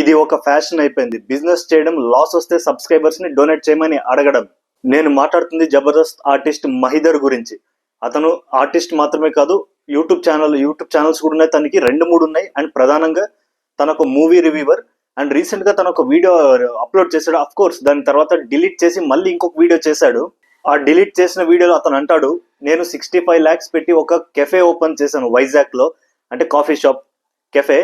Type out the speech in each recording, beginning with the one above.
ఇది ఒక ఫ్యాషన్ అయిపోయింది. బిజినెస్ చేయడం, లాస్ వస్తే సబ్స్క్రైబర్స్ ని డొనేట్ చేయమని అడగడం. నేను మాట్లాడుతుంది జబర్దస్త్ ఆర్టిస్ట్ మహిదర్ గురించి. అతను ఆర్టిస్ట్ మాత్రమే కాదు, యూట్యూబ్ ఛానల్స్ కూడా ఉన్నాయి. తనకి 2-3 ఉన్నాయి. అండ్ ప్రధానంగా తనకు మూవీ రివ్యూవర్. అండ్ రీసెంట్ గా తన ఒక వీడియో అప్లోడ్ చేశాడు. అఫ్ కోర్స్ దాని తర్వాత డిలీట్ చేసి మళ్ళీ ఇంకొక వీడియో చేశాడు. ఆ డిలీట్ చేసిన వీడియోలో అతను అంటాడు, నేను 65 lakhs పెట్టి ఒక కెఫే ఓపెన్ చేశాను వైజాగ్ లో, అంటే కాఫీ షాప్ కెఫే.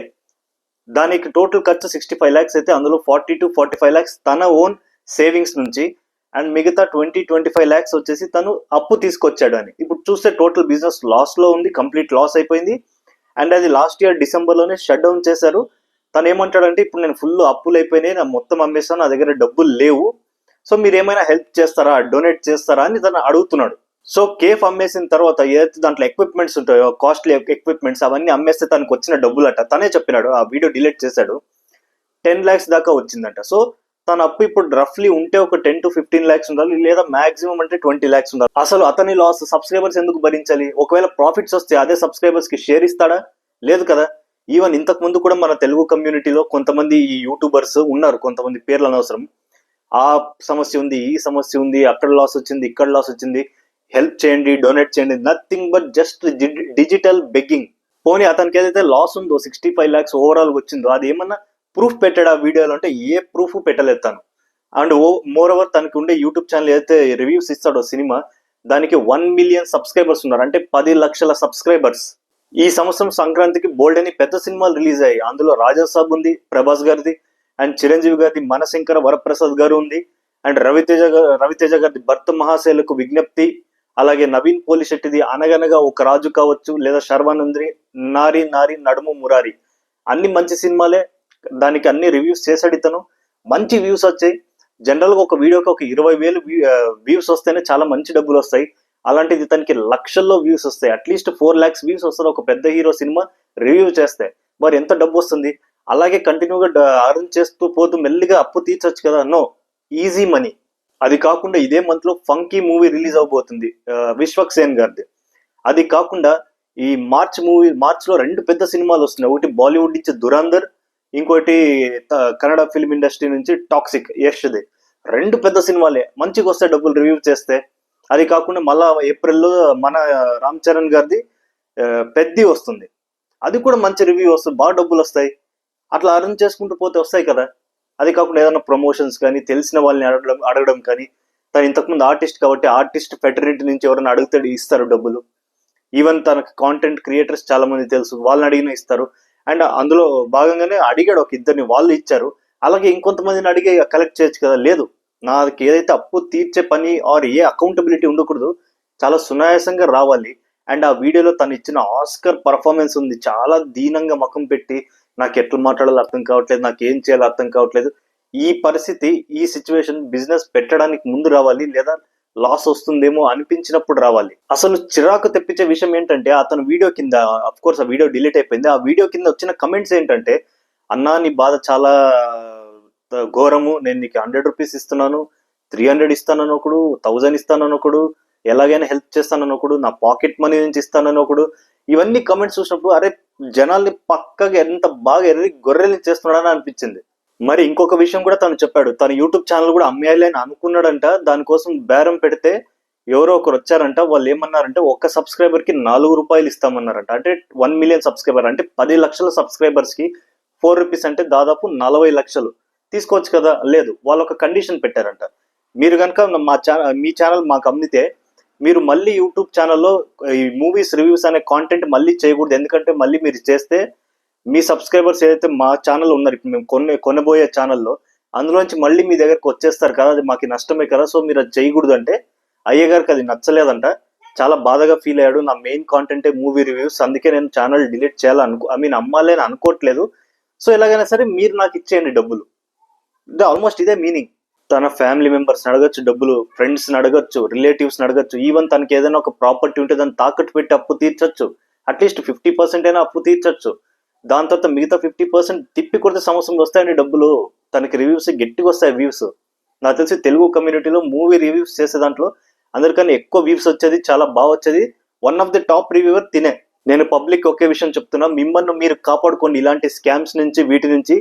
దానికి టోటల్ ఖర్చు 65 lakhs అయితే అందులో 40 to 45 lakhs తన ఓన్ సేవింగ్స్ నుంచి, అండ్ మిగతా 20-25 lakhs వచ్చేసి తను అప్పు తీసుకొచ్చాడు అని. ఇప్పుడు చూస్తే టోటల్ బిజినెస్ లాస్ లో ఉంది, కంప్లీట్ లాస్ అయిపోయింది. అండ్ అది లాస్ట్ ఇయర్ డిసెంబర్లోనే షట్ డౌన్ చేశారు. తను ఏమంటాడంటే, ఇప్పుడు నేను ఫుల్ అప్పులు అయిపోయినాయి, నా మొత్తం అమ్మేస్తాను, నా దగ్గర డబ్బులు లేవు, సో మీరు ఏమైనా హెల్ప్ చేస్తారా, డొనేట్ చేస్తారా అని తను అడుగుతున్నాడు. సో కేఫ్ అమ్మేసిన తర్వాత ఏదైతే దాంట్లో ఎక్విప్మెంట్స్ ఉంటాయో, కాస్ట్లీ ఎక్విప్మెంట్స్, అవన్నీ అమ్మేస్తే తనకు వచ్చిన డబ్బులట. తనే చెప్పినాడు, ఆ వీడియో డిలీట్ చేశాడు, 10 lakhs దాకా వచ్చిందంట. సో తన అప్పు ఇప్పుడు రఫ్లీ ఉంటే ఒక 10 to 15 lakhs ఉండాలి, లేదా మాక్సిమం అంటే 20 lakhs ఉండాలి. అసలు అతని లాస్ సబ్స్క్రైబర్స్ ఎందుకు భరించాలి? ఒకవేళ ప్రాఫిట్స్ వస్తే అదే సబ్స్క్రైబర్స్ కి షేర్ ఇస్తాడా? లేదు కదా. ఈవెన్ ఇంతకు ముందు కూడా మన తెలుగు కమ్యూనిటీలో కొంతమంది ఈ యూట్యూబర్స్ ఉన్నారు, కొంతమంది పేర్లు అనవసరం. ఆ సమస్య ఉంది, ఈ సమస్య ఉంది, అక్కడ లాస్ వచ్చింది, ఇక్కడ లాస్ వచ్చింది, హెల్ప్ చేయండి, డొనేట్ చేయండి, nothing but just digital begging. పోనీ అతనికి ఏదైతే లాస్ ఉందో 65 lakhs ఓవరాల్ వచ్చిందో, అది ఏమన్నా ప్రూఫ్ పెట్టాడు ఆ వీడియోలో అంటే ఏ ప్రూఫ్ పెట్టలేదు తను. అండ్ మోర్ ఓవర్ తనకి ఉండే యూట్యూబ్ ఛానల్ ఏదైతే రివ్యూస్ ఇస్తాడో సినిమా, దానికి 1 million సబ్స్క్రైబర్స్ ఉన్నారు, అంటే 10 లక్షల సబ్స్క్రైబర్స్. ఈ సంవత్సరం సంక్రాంతికి బోల్డ్ అని పెద్ద సినిమాలు రిలీజ్ అయ్యాయి. అందులో రాజాసాబ్ ఉంది, ప్రభాస్ గారిది, అండ్ చిరంజీవి గారిది మనశంకర వరప్రసాద్ గారు ఉంది, అండ్ రవితేజ గారిది భర్త మహాశైలకు విజ్ఞప్తి, అలాగే నవీన్ పోలిశెట్టిది అనగనగా ఒక రాజు కావచ్చు, లేదా శర్వానంద్రి నారి నారి నడుము మురారి. అన్ని మంచి సినిమాలే, దానికి అన్ని రివ్యూస్ చేశాడు ఇతను. మంచి వ్యూస్ వచ్చాయి. జనరల్ గా ఒక వీడియోకి ఒక 20,000 వ్యూస్ వస్తేనే చాలా మంచి డబ్బులు వస్తాయి. అలాంటిది ఇతనికి లక్షల్లో వ్యూస్ వస్తాయి. అట్లీస్ట్ 4 lakhs వ్యూస్ వస్తుంది ఒక పెద్ద హీరో సినిమా రివ్యూ చేస్తే. మరి ఎంత డబ్బు వస్తుంది? అలాగే కంటిన్యూగా అర్న్ చేస్తూ పోతూ మెల్లిగా అప్పు తీర్చొచ్చు కదా. No, easy money. అది కాకుండా ఇదే మంత్ లో ఫంకీ మూవీ రిలీజ్ అవబోతుంది, విశ్వక్ సేన్ గారిది. అది కాకుండా ఈ మార్చ్ లో 2 పెద్ద సినిమాలు వస్తున్నాయి. ఒకటి బాలీవుడ్ నుంచి దురంధర్, ఇంకోటి కన్నడ ఫిల్మ్ ఇండస్ట్రీ నుంచి టాక్సిక్ యష్ది. 2 పెద్ద సినిమాలే, మంచిగా వస్తాయి డబ్బులు రివ్యూ చేస్తే. అది కాకుండా మళ్ళా ఏప్రిల్లో మన రామ్ చరణ్ గారిది పెద్ది వస్తుంది, అది కూడా మంచి రివ్యూ వస్తుంది, బాగా డబ్బులు వస్తాయి. అట్లా అర్న్ చేసుకుంటూ పోతే వస్తాయి కదా. అది కాకుండా ఏదైనా ప్రమోషన్స్ కానీ, తెలిసిన వాళ్ళని అడగడం కానీ, తను ఇంతకుముందు ఆర్టిస్ట్ కాబట్టి ఆర్టిస్ట్ ఫెటర్నిటీ నుంచి ఎవరైనా అడిగితే ఇస్తారు డబ్బులు. ఈవెన్ తనకు కాంటెంట్ క్రియేటర్స్ చాలా మంది తెలుసు, వాళ్ళని అడిగినా ఇస్తారు. అండ్ అందులో భాగంగానే అడిగాడు ఒక ఇద్దరిని, వాళ్ళు ఇచ్చారు. అలాగే ఇంకొంతమందిని అడిగి కలెక్ట్ చేయొచ్చు కదా. లేదు, నాకు ఏదైతే అప్పు తీర్చే పని ఆర్ ఏ అకౌంటబిలిటీ ఉండకూడదు, చాలా సునాయాసంగా రావాలి. అండ్ ఆ వీడియోలో తను ఇచ్చిన ఆస్కర్ పర్ఫార్మెన్స్ ఉంది, చాలా దీనంగా ముఖం పెట్టి, నాకు ఎట్లా మాట్లాడాలో అర్థం కావట్లేదు, నాకు ఏం చేయాలో అర్థం కావట్లేదు. ఈ పరిస్థితి, ఈ సిచ్యువేషన్ బిజినెస్ పెట్టడానికి ముందు రావాలి, లేదా లాస్ వస్తుందేమో అనిపించినప్పుడు రావాలి. అసలు చిరాకు తెప్పించే విషయం ఏంటంటే, అతను వీడియో కింద, అఫ్ కోర్స్ ఆ వీడియో డిలీట్ అయిపోయింది, ఆ వీడియో కింద వచ్చిన కమెంట్స్ ఏంటంటే, అన్నా నీ బాధ చాలా ఘోరము, నేను నీకు 100 rupees ఇస్తున్నాను, 300 ఇస్తానని ఒకడు, 1000 ఇస్తానని ఒకడు, ఎలాగైనా హెల్ప్ చేస్తానని ఒకడు, నా పాకెట్ మనీ నుంచి ఇస్తానని ఒకడు. ఇవన్నీ కమెంట్స్ చూసినప్పుడు అరే జనాల్ని పక్కగా ఎంత బాగా గొర్రెల్ని చేస్తున్నాడని అనిపించింది. మరి ఇంకొక విషయం కూడా తను చెప్పాడు, తన యూట్యూబ్ ఛానల్ కూడా అమ్మేయాలి అని అనుకున్నాడంట. దానికోసం బేరం పెడితే ఎవరో ఒకరు వచ్చారంట, వాళ్ళు ఏమన్నారంటే ఒక్క సబ్స్క్రైబర్ కి 4 రూపాయలు ఇస్తామన్నారంట. అంటే 1 million సబ్స్క్రైబర్ అంటే 10 లక్షల సబ్స్క్రైబర్స్ కి 4 rupees అంటే దాదాపు 40 లక్షలు తీసుకోవచ్చు కదా. లేదు, వాళ్ళు ఒక కండిషన్ పెట్టారంట, మీరు కనుక మీ ఛానల్ మాకు అమ్మితే మీరు మళ్ళీ యూట్యూబ్ ఛానల్లో ఈ మూవీస్ రివ్యూస్ అనే కాంటెంట్ మళ్ళీ చేయకూడదు. ఎందుకంటే మళ్ళీ మీరు చేస్తే మీ సబ్స్క్రైబర్స్ ఏదైతే మా ఛానల్ ఉన్నారు, ఇప్పుడు మేము కొనబోయే ఛానల్లో, అందులోంచి మళ్ళీ మీ దగ్గరకు వచ్చేస్తారు కదా, అది మాకు నష్టమే కదా. సో మీరు అది చేయకూడదు అంటే అయ్యగారికి అది నచ్చలేదంట. చాలా బాధగా ఫీల్ అయ్యాడు. నా మెయిన్ కాంటెంటే మూవీ రివ్యూస్, అందుకే నేను ఛానల్ డిలీట్ చేయాలని అమ్మాలి అని అనుకోవట్లేదు. సో ఎలాగైనా సరే మీరు నాకు ఇచ్చేయండి డబ్బులు. ఆల్మోస్ట్ ఇదే మీనింగ్. తన ఫ్యామిలీ మెంబర్స్ అడగచ్చు డబ్బులు, ఫ్రెండ్స్ అడగచ్చు, రిలేటివ్స్ అడగచ్చు, ఈవెన్ తనకి ఏదైనా ఒక ప్రాపర్టీ ఉంటే దాన్ని తాకట్టు పెట్టి అప్పు తీర్చొచ్చు. అట్లీస్ట్ 50% అయినా అప్పు తీర్చొచ్చు. దాని తర్వాత మిగతా 50% తిప్పి కొడితే సంవత్సరం వస్తాయండి డబ్బులు. తనకి రివ్యూస్ గట్టిగా వస్తాయి, వ్యూస్. నాకు తెలిసి తెలుగు కమ్యూనిటీలో మూవీ రివ్యూస్ చేసే దాంట్లో అందరికన్నా ఎక్కువ వ్యూస్ వచ్చేది, చాలా బాగా వచ్చేది. One of the top reviewer తినే. నేను పబ్లిక్ ఒకే విషయం చెప్తున్నా, మిమ్మల్ని మీరు కాపాడుకోండి ఇలాంటి స్కామ్స్ నుంచి, వీటి నుంచి.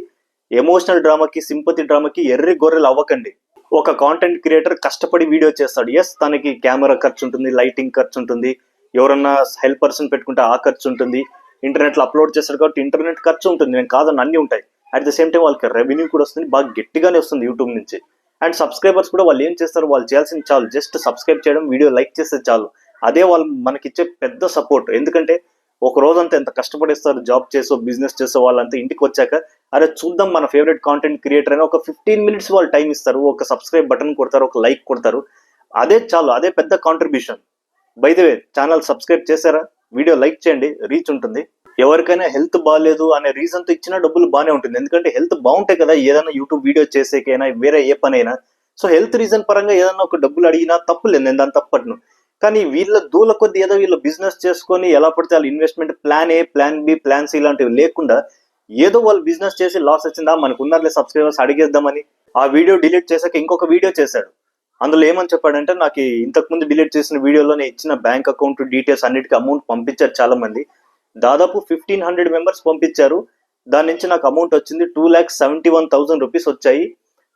ఎమోషనల్ డ్రామాకి, సింపతి డ్రామాకి ఎర్రి గొర్రెలు అవ్వకండి. ఒక కాంటెంట్ క్రియేటర్ కష్టపడి వీడియో చేస్తాడు. ఎస్, తనకి కెమెరా ఖర్చు ఉంటుంది, లైటింగ్ ఖర్చు ఉంటుంది, ఎవరన్నా హెల్పర్స్ని పెట్టుకుంటే ఆ ఖర్చు ఉంటుంది, ఇంటర్నెట్లో అప్లోడ్ చేస్తాడు కాబట్టి ఇంటర్నెట్ ఖర్చు ఉంటుంది, నేను కాదని అన్నీ ఉంటాయి. అట్ ద సేమ్ టైం వాళ్ళకి రెవెన్యూ కూడా వస్తుంది, బాగా గట్టిగానే వస్తుంది యూట్యూబ్ నుంచి. అండ్ సబ్స్క్రైబర్స్ కూడా వాళ్ళు ఏం చేస్తారు, వాళ్ళు చేయాల్సింది చాలు, జస్ట్ సబ్స్క్రైబ్ చేయడం, వీడియో లైక్ చేస్తే చాలు. అదే వాళ్ళు మనకిచ్చే పెద్ద సపోర్ట్. ఎందుకంటే ఒక రోజంతా ఎంత కష్టపడిస్తారు, జాబ్ చేసో బిజినెస్ చేసో వాళ్ళంతా ఇంటికి వచ్చాక అరే చూద్దాం మన ఫేవరెట్ కాంటెంట్ క్రియేటర్ అని ఒక 15 minutes వాళ్ళు టైం ఇస్తారు, ఒక సబ్స్క్రైబ్ బటన్ కొడతారు, ఒక లైక్ కొడతారు, అదే చాలు, అదే పెద్ద contribution. By the way, channel subscribe చేశారా, వీడియో లైక్ చేయండి, రీచ్ ఉంటుంది. ఎవరికైనా హెల్త్ బాగాలేదు అనే రీజన్తో ఇచ్చినా డబ్బులు బాగానే ఉంటుంది, ఎందుకంటే హెల్త్ బాగుంటే కదా ఏదైనా యూట్యూబ్ వీడియో చేసేకైనా వేరే ఏ పనైనా. సో హెల్త్ రీజన్ పరంగా ఏదైనా ఒక డబ్బులు అడిగినా తప్పులేదు, నేను దాన్ని తప్పట్ను. కానీ వీళ్ళ దూల కొద్ది ఏదో వీళ్ళు బిజినెస్ చేసుకొని ఎలా పడితే వాళ్ళ investment plan A, plan B, plan C ఇలాంటివి లేకుండా ఏదో వాళ్ళు బిజినెస్ చేసి లాస్ వచ్చిందా, మనకు ఉన్నారులే సబ్స్క్రైబర్స్ అడిగేద్దామని ఆ వీడియో డిలీట్ చేశాక ఇంకొక వీడియో చేశాడు. అందులో ఏమని చెప్పాడంటే, నాకు ఇంతకుముందు డిలీట్ చేసిన వీడియోలో నేను ఇచ్చిన బ్యాంక్ అకౌంట్ డీటెయిల్స్ అన్నిటికీ అమౌంట్ పంపించారు చాలా మంది, దాదాపు 1500 మెంబర్స్ పంపించారు, దాని నుంచి నాకు అమౌంట్ వచ్చింది 2,71,000 రూపీస్ వచ్చాయి,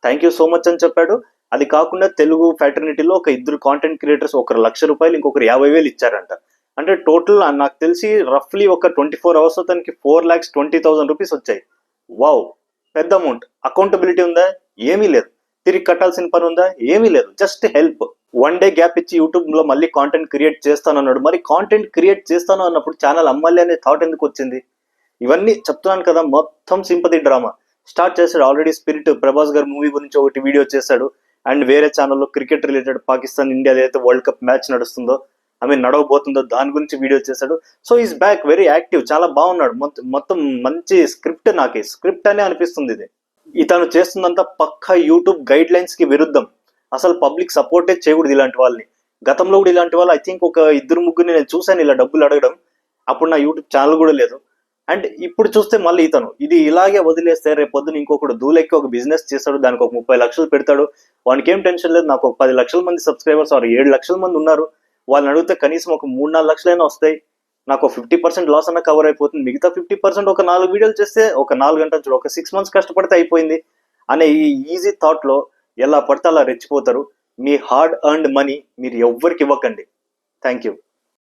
థ్యాంక్ యూ సో మచ్ అని చెప్పాడు. అది కాకుండా తెలుగు ఫ్యాటర్నిటీలో ఒక ఇద్దరు కాంటెంట్ క్రియేటర్స్, ఒకరు ₹1,00,000 ఇంకొకరు 50,000 ఇచ్చారంట. అంటే టోటల్ నాకు తెలిసి రఫ్లీ ఒక 24 hours తనకి 4,20,000 రూపీస్ వచ్చాయి. వావ్, పెద్ద అమౌంట్. అకౌంటబిలిటీ ఉందా? ఏమీ లేదు. తిరిగి కట్టాల్సిన పని ఉందా? ఏమీ లేదు. Just help. 1 day గ్యాప్ ఇచ్చి యూట్యూబ్ లో మళ్ళీ కాంటెంట్ క్రియేట్ చేస్తాను అన్నాడు. మరి కాంటెంట్ క్రియేట్ చేస్తాను అన్నప్పుడు ఛానల్ అమ్మాలి అనే థాట్ ఎందుకు వచ్చింది? ఇవన్నీ చెప్తున్నాను కదా, మొత్తం సింపతి డ్రామా. స్టార్ట్ చేశాడు ఆల్రెడీ. స్పిరిట్, ప్రభాస్ గారి మూవీ గురించి ఒకటి వీడియో చేశాడు. అండ్ వేరే ఛానల్లో క్రికెట్ రిలేటెడ్ పాకిస్తాన్ ఇండియా ఏదైతే వరల్డ్ కప్ మ్యాచ్ నడుస్తుందో, నడవబోతుందో దాని గురించి వీడియో చేశాడు. So is back, very active, చాలా బాగున్నాడు. మొత్తం మంచి స్క్రిప్ట్, నాకు స్క్రిప్ట్ అనే అనిపిస్తుంది ఇది. ఇతను చేస్తుందంతా పక్కా యూట్యూబ్ గైడ్ లైన్స్ కి విరుద్ధం. అసలు పబ్లిక్ సపోర్టే చేయకూడదు ఇలాంటి వాళ్ళని. గతంలో కూడా ఇలాంటి వాళ్ళు ఐ థింక్ ఒక 2-3 నేను చూశాను ఇలా డబ్బులు అడగడం. అప్పుడు నా యూట్యూబ్ ఛానల్ కూడా లేదు. అండ్ ఇప్పుడు చూస్తే మళ్ళీ ఇతను ఇది ఇలాగే వదిలేస్తే రేపు పొద్దున ఇంకొకటి దూలెక్కి ఒక బిజినెస్ చేస్తాడు, దానికి ఒక 30 లక్షలు పెడతాడు, వానికి ఏం టెన్షన్ లేదు. నాకు ఒక 10 లక్షల మంది సబ్స్క్రైబర్స్ 7 లక్షల మంది ఉన్నారు, వాళ్ళని అడిగితే కనీసం ఒక 3-4 లక్షలైనా వస్తాయి, నాకు 50% లాస్ అన్న కవర్ అయిపోతుంది, మిగతా 50% ఒక 4 వీడియోలు చేస్తే ఒక 4 గంటలు చూడు, ఒక 6 months కష్టపడితే అయిపోయింది అనే ఈ ఈజీ థాట్ లో ఎలా పడితే అలా రెచ్చిపోతారు. మీ హార్డ్ ఎర్న్డ్ మనీ మీరు ఎవ్వరికి ఇవ్వకండి. Thank you.